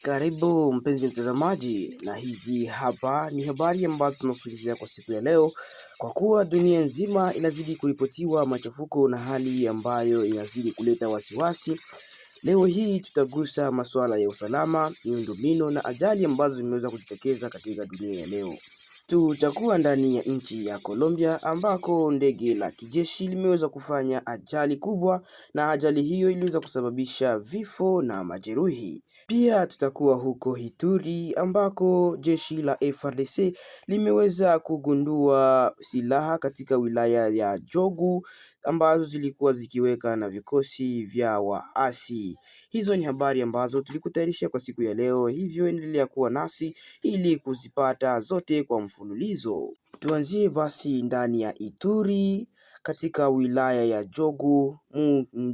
Karibu mpenzi mtazamaji, na hizi hapa ni habari ambazo tunazungumzia kwa siku ya leo. Kwa kuwa dunia nzima inazidi kuripotiwa machafuko na hali ambayo inazidi kuleta wasiwasi, leo hii tutagusa masuala ya usalama, miundombinu na ajali ambazo zimeweza kujitokeza katika dunia ya leo. Tutakuwa ndani ya nchi ya Colombia ambako ndege la kijeshi limeweza kufanya ajali kubwa, na ajali hiyo iliweza kusababisha vifo na majeruhi. Pia tutakuwa huko Ituri ambako jeshi la FARDC limeweza kugundua silaha katika wilaya ya Jugu ambazo zilikuwa zikiweka na vikosi vya waasi. Hizo ni habari ambazo tulikutayarisha kwa siku ya leo, hivyo endelea kuwa nasi ili kuzipata zote kwa mfululizo. Tuanzie basi ndani ya Ituri katika wilaya ya Jugu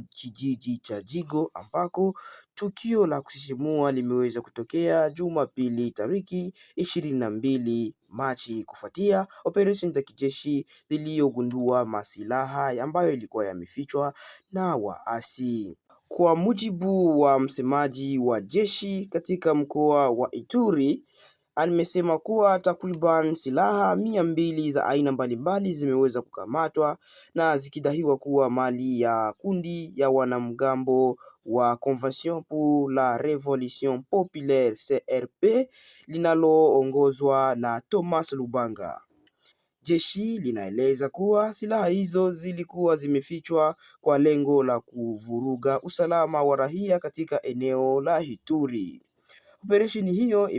kijiji cha Jigo ambako tukio la kusisimua limeweza kutokea Jumapili tariki 22 Machi kufuatia operesheni za kijeshi zilizogundua masilaha ambayo ilikuwa yamefichwa na waasi. Kwa mujibu wa msemaji wa jeshi katika mkoa wa Ituri, alimesema kuwa takriban silaha 200 za aina mbalimbali zimeweza kukamatwa na zikidaiwa kuwa mali ya kundi ya wanamgambo wa Convention pour la Revolution Populaire CRP linaloongozwa na Thomas Lubanga. Jeshi linaeleza kuwa silaha hizo zilikuwa zimefichwa kwa lengo la kuvuruga usalama wa raia katika eneo la Ituri. Operesheni hiyo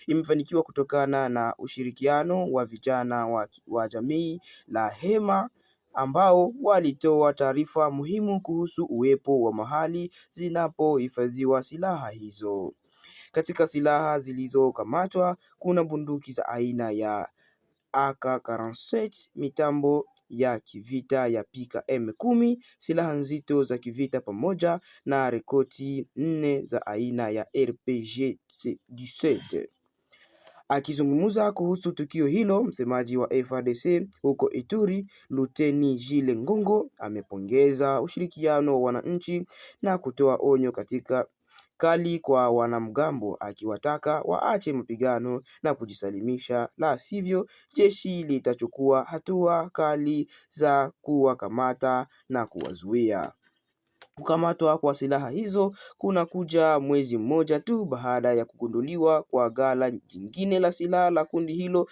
imefanikiwa kutokana na ushirikiano wa vijana wa jamii la Hema ambao walitoa taarifa muhimu kuhusu uwepo wa mahali zinapohifadhiwa silaha hizo. Katika silaha zilizokamatwa kuna bunduki za aina ya AK-47, mitambo ya kivita ya pika M10, silaha nzito za kivita pamoja na rekoti 4 za aina ya RPG-17. Akizungumza kuhusu tukio hilo, msemaji wa FARDC huko Ituri, Luteni Jile Ngongo, amepongeza ushirikiano wa wananchi na kutoa onyo katika kali kwa wanamgambo, akiwataka waache mapigano na kujisalimisha, la sivyo jeshi litachukua hatua kali za kuwakamata na kuwazuia. Kukamatwa kwa silaha hizo kunakuja mwezi mmoja tu baada ya kugunduliwa kwa ghala jingine la silaha la kundi hilo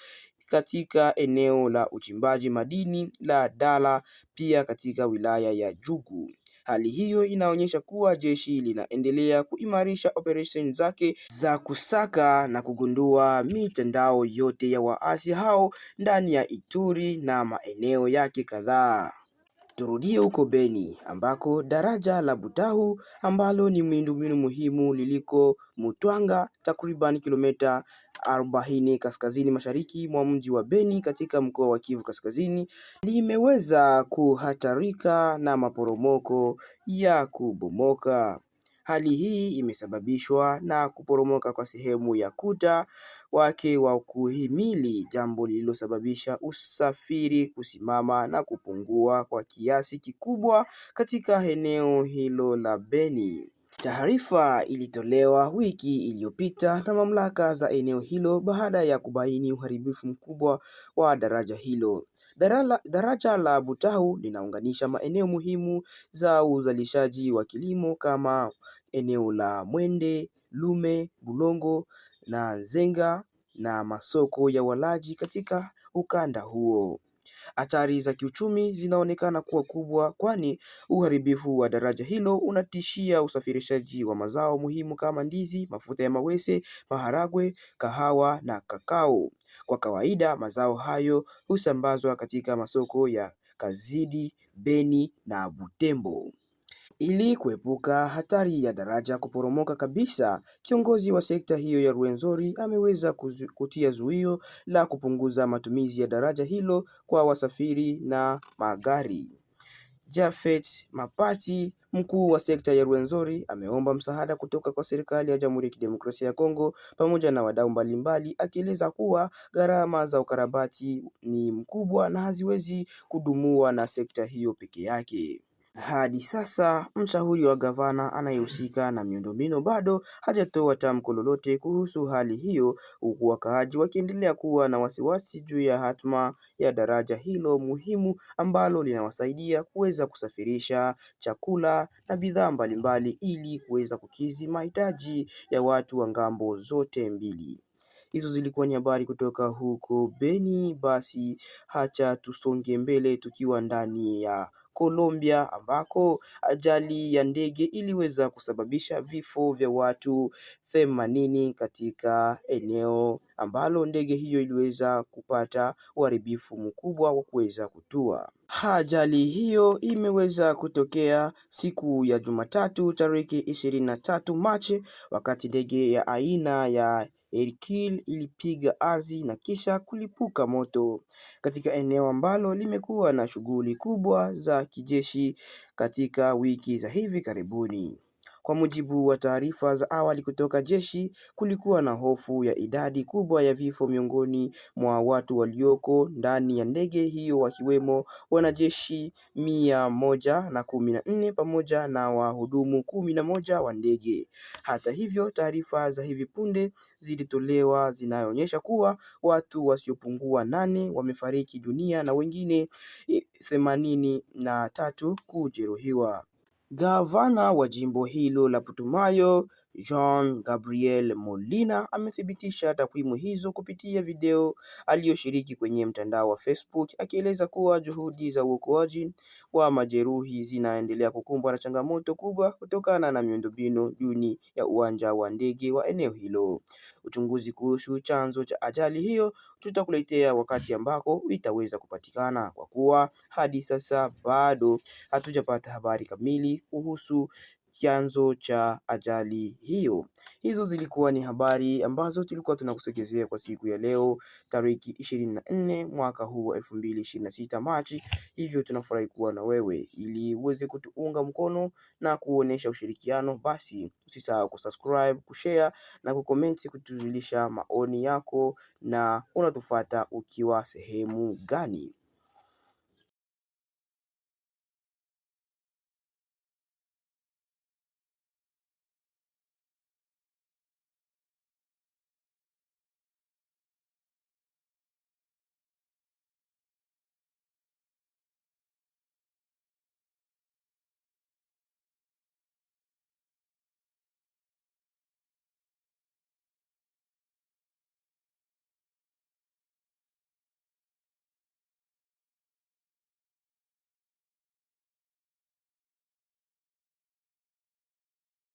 katika eneo la uchimbaji madini la Dala, pia katika wilaya ya Jugu. Hali hiyo inaonyesha kuwa jeshi linaendelea kuimarisha operesheni zake za kusaka na kugundua mitandao yote ya waasi hao ndani ya Ituri na maeneo yake kadhaa. Turudie huko Beni ambako daraja la Butahu ambalo ni miundombinu muhimu liliko Mutwanga, takriban kilomita 40 kaskazini mashariki mwa mji wa Beni katika mkoa wa Kivu Kaskazini, limeweza kuhatarika na maporomoko ya kubomoka. Hali hii imesababishwa na kuporomoka kwa sehemu ya kuta wake wa kuhimili, jambo lililosababisha usafiri kusimama na kupungua kwa kiasi kikubwa katika eneo hilo la Beni. Taarifa ilitolewa wiki iliyopita na mamlaka za eneo hilo baada ya kubaini uharibifu mkubwa wa daraja hilo. Daraja la Butahu linaunganisha maeneo muhimu za uzalishaji wa kilimo kama eneo la Mwende, Lume, Bulongo na Nzenga na masoko ya walaji katika ukanda huo. Hatari za kiuchumi zinaonekana kuwa kubwa, kwani uharibifu wa daraja hilo unatishia usafirishaji wa mazao muhimu kama ndizi, mafuta ya mawese, maharagwe, kahawa na kakao. Kwa kawaida mazao hayo husambazwa katika masoko ya Kazidi, Beni na Butembo. Ili kuepuka hatari ya daraja kuporomoka kabisa, kiongozi wa sekta hiyo ya Rwenzori ameweza kutia zuio la kupunguza matumizi ya daraja hilo kwa wasafiri na magari. Jafet Mapati, mkuu wa sekta ya Rwenzori, ameomba msaada kutoka kwa serikali ya Jamhuri ya Kidemokrasia ya Kongo pamoja na wadau mbalimbali, akieleza kuwa gharama za ukarabati ni mkubwa na haziwezi kudumua na sekta hiyo peke yake. Hadi sasa mshauri wa gavana anayehusika na miundombinu bado hajatoa tamko lolote kuhusu hali hiyo, huku wakaaji wakiendelea kuwa na wasiwasi juu ya hatma ya daraja hilo muhimu ambalo linawasaidia kuweza kusafirisha chakula na bidhaa mbalimbali ili kuweza kukidhi mahitaji ya watu wa ngambo zote mbili. Hizo zilikuwa ni habari kutoka huko Beni. Basi hacha tusonge mbele tukiwa ndani ya Colombia ambako ajali ya ndege iliweza kusababisha vifo vya watu 80 katika eneo ambalo ndege hiyo iliweza kupata uharibifu mkubwa wa kuweza kutua. Ajali hiyo imeweza kutokea siku ya Jumatatu tarehe 23 Machi wakati ndege ya aina ya Hercules ilipiga ardhi na kisha kulipuka moto katika eneo ambalo limekuwa na shughuli kubwa za kijeshi katika wiki za hivi karibuni. Kwa mujibu wa taarifa za awali kutoka jeshi, kulikuwa na hofu ya idadi kubwa ya vifo miongoni mwa watu walioko ndani ya ndege hiyo, wakiwemo wanajeshi 114 pamoja na wahudumu 11 wa ndege. Hata hivyo, taarifa za hivi punde zilitolewa zinaonyesha kuwa watu wasiopungua 8 wamefariki dunia na wengine 83 kujeruhiwa. Gavana wa jimbo hilo la Putumayo, Jean Gabriel Molina, amethibitisha takwimu hizo kupitia video aliyoshiriki kwenye mtandao wa Facebook, akieleza kuwa juhudi za uokoaji wa majeruhi zinaendelea kukumbwa na changamoto kubwa kutokana na miundombinu duni ya uwanja wa ndege wa eneo hilo. Uchunguzi kuhusu chanzo cha ajali hiyo tutakuletea wakati ambako itaweza kupatikana, kwa kuwa hadi sasa bado hatujapata habari kamili kuhusu chanzo cha ajali hiyo. Hizo zilikuwa ni habari ambazo tulikuwa tunakusogezea kwa siku ya leo tarehe 24 mwaka huu wa 2026 Machi. Hivyo tunafurahi kuwa na wewe. Ili uweze kutuunga mkono na kuonesha ushirikiano, basi usisahau kusubscribe, kushare na kucomment, kutujulisha maoni yako na unatufuata ukiwa sehemu gani.